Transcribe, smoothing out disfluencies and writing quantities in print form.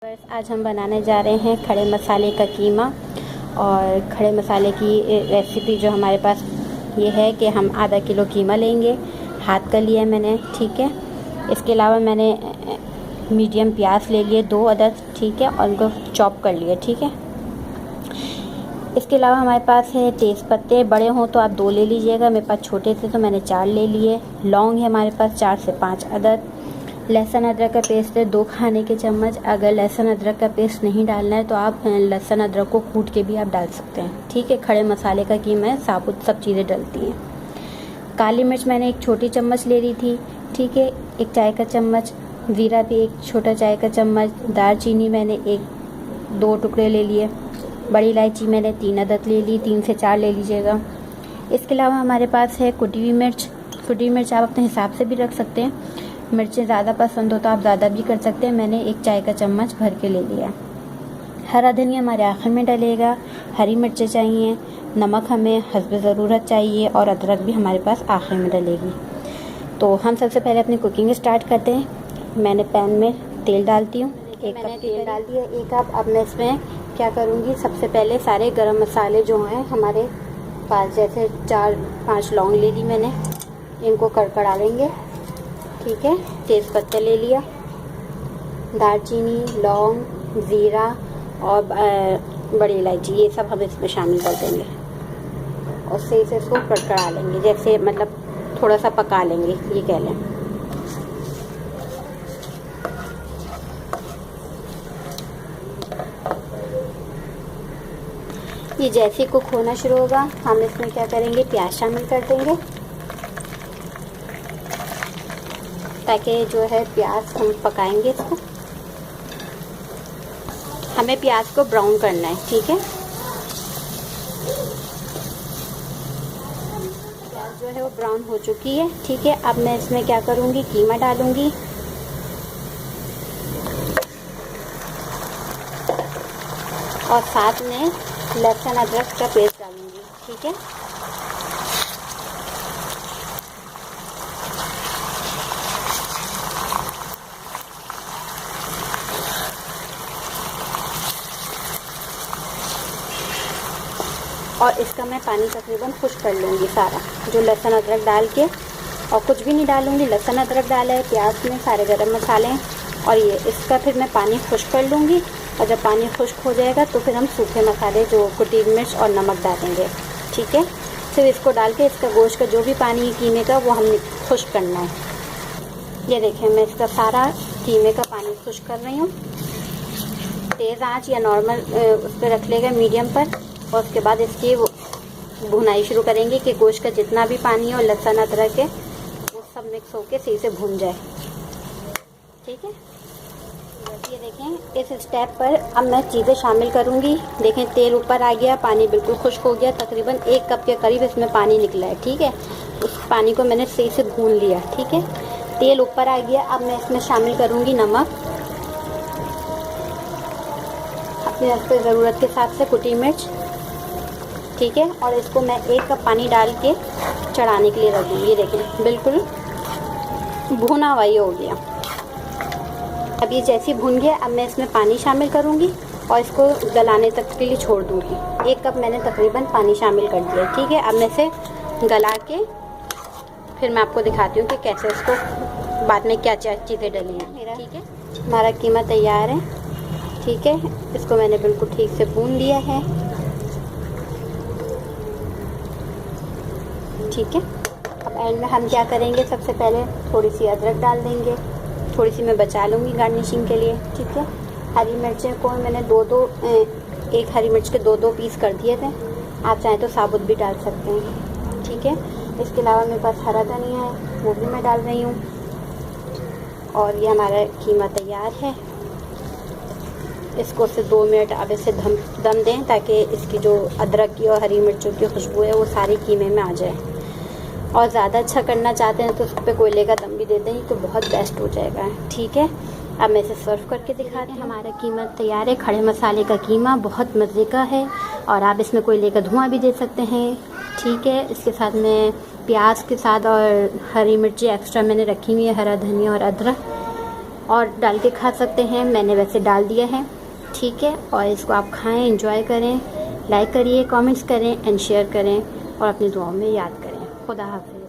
बस आज हम बनाने जा रहे हैं खड़े मसाले का कीमा। और खड़े मसाले की रेसिपी जो हमारे पास ये है कि हम आधा किलो कीमा लेंगे, हाथ का लिया है मैंने, ठीक है। इसके अलावा मैंने मीडियम प्याज ले लिए 2 अदद, ठीक है, और उनको चॉप कर लिए, ठीक है। इसके अलावा हमारे पास है तेज़ पत्ते, बड़े हों तो आप 2 ले लीजिएगा, मेरे पास छोटे थे तो मैंने 4 ले लिए। लौंग है हमारे पास 4 से 5 अदद। लहसुन अदरक का पेस्ट है 2 खाने के चम्मच। अगर लहसुन अदरक का पेस्ट नहीं डालना है तो आप लहसुन अदरक को कूट के भी आप डाल सकते हैं, ठीक है। खड़े मसाले का कीमा है, साबुत सब चीज़ें डलती हैं। काली मिर्च मैंने 1 छोटी चम्मच ले ली थी, ठीक है, 1 चाय का चम्मच। ज़ीरा भी 1 छोटा चाय का चम्मच। दालचीनी मैंने 2 टुकड़े ले लिए। बड़ी इलायची मैंने 3 अदद ले ली, 3 से 4 ले लीजिएगा। इसके अलावा हमारे पास है कुटी हुई मिर्च। कुटी हुई मिर्च आप अपने हिसाब से भी रख सकते हैं, मिर्चें ज़्यादा पसंद हो तो आप ज़्यादा भी कर सकते हैं। मैंने 1 चाय का चम्मच भर के ले लिया। हरा धनिया हमारे आखिर में डलेगा। हरी मिर्चें चाहिए, नमक हमें हस्ब ज़रूरत चाहिए, और अदरक भी हमारे पास आखिर में डलेगी। तो हम सबसे पहले अपनी कुकिंग स्टार्ट करते हैं। मैंने पैन में तेल डालती हूँ, 1 कप तेल डाल दिया, 1 कप। अब मैं इसमें क्या करूँगी, सबसे पहले सारे गरम मसाले जो हैं हमारे पास, जैसे 4-5 लौंग ले ली मैंने, इनको कड़कड़ा लेंगे, ठीक है। तेज़ पत्ता ले लिया, दालचीनी, लौंग, ज़ीरा और बड़ी इलायची, ये सब हम इसमें शामिल कर देंगे और सही से इसको कड़कड़ा लेंगे, जैसे मतलब थोड़ा सा पका लेंगे, ये कह लें। ये जैसे कुक होना शुरू होगा हम इसमें क्या करेंगे, प्याज शामिल कर देंगे, ताकि जो है प्याज हम पकाएंगे इसको। हमें प्याज को ब्राउन करना है, ठीक है। प्याज जो है वो ब्राउन हो चुकी है, ठीक है। अब मैं इसमें क्या करूँगी, कीमा डालूँगी और साथ में लहसुन अदरक का पेस्ट डालूँगी, ठीक है। और इसका मैं पानी तकरीबन खुश्क कर लूँगी सारा, जो लहसुन अदरक डाल के, और कुछ भी नहीं डालूँगी। लहसुन अदरक डाला है, प्याज में सारे गरम मसाले हैं, और ये इसका फिर मैं पानी खुश्क कर लूँगी। और जब पानी खुश्क हो जाएगा तो फिर हम सूखे मसाले जो कुटी मिर्च और नमक डालेंगे, ठीक है। फिर इसको डाल के इसका गोश्त का जो भी पानी है कीमे का, वो हम खुश्क करना है। ये देखें, मैं इसका सारा कीमे का पानी खुश्क कर रही हूँ। तेज़ आँच या नॉर्मल उस पर रख लेगा, मीडियम पर। और उसके बाद इसकी भुनाई शुरू करेंगे कि गोश्त का जितना भी पानी हो, लहसुन अदरक है, वो सब मिक्स होके सही से भुन जाए, ठीक है। ये देखें, इस स्टेप पर अब मैं चीज़ें शामिल करूँगी। देखें, तेल ऊपर आ गया, पानी बिल्कुल खुश्क हो गया, तकरीबन 1 कप के करीब इसमें पानी निकला है, ठीक है। उस पानी को मैंने सही से भून लिया, ठीक है। तेल ऊपर आ गया। अब मैं इसमें शामिल करूँगी नमक, अपने ज़रूरत के हिसाब से कुटी मिर्च, ठीक है। और इसको मैं 1 कप पानी डाल के चढ़ाने के लिए रख दूँगी। ये देखें, बिल्कुल भुना हुआ ही हो गया। अब ये जैसे भुन गया, अब मैं इसमें पानी शामिल करूँगी और इसको गलाने तक के लिए छोड़ दूँगी। 1 कप मैंने तकरीबन पानी शामिल कर दिया, ठीक है। अब मैं इसे गला के फिर मैं आपको दिखाती हूँ कि कैसे इसको बाद में क्या चीज़ें डली हैं मेरा, ठीक है। हमारा कीमा तैयार है, ठीक है। इसको मैंने बिल्कुल ठीक से भून लिया है, ठीक है। अब एंड में हम क्या करेंगे, सबसे पहले थोड़ी सी अदरक डाल देंगे, थोड़ी सी मैं बचा लूँगी गार्निशिंग के लिए, ठीक है। हरी मिर्चें को मैंने 1 हरी मिर्च के 2 पीस कर दिए थे, आप चाहें तो साबुत भी डाल सकते हैं, ठीक है। इसके अलावा मेरे पास हरा धनिया है, वो भी मैं डाल रही हूँ। और ये हमारा कीमा तैयार है। इसको सिर्फ 2 मिनट अब इसे दम दें, ताकि इसकी जो अदरक की और हरी मिर्चों की खुशबू है वो सारी कीमे में आ जाए। और ज़्यादा अच्छा करना चाहते हैं तो उस पर कोयले का दम भी दे दें तो बहुत बेस्ट हो जाएगा, ठीक है। अब मैं इसे सर्व करके दिखाती हूँ। हमारा कीमा तैयार है, खड़े मसाले का कीमा बहुत मज़े का है, और आप इसमें कोयले का धुआं भी दे सकते हैं, ठीक है। इसके साथ में प्याज के साथ और हरी मिर्ची एक्स्ट्रा मैंने रखी हुई है, हरा धनिया और अदरक, और डाल के खा सकते हैं, मैंने वैसे डाल दिया है, ठीक है। और इसको आप खाएं, एंजॉय करें, लाइक करिए, कमेंट्स करें एंड शेयर करें और अपनी दुआओं में याद करें। खुदा हाफ़िज़।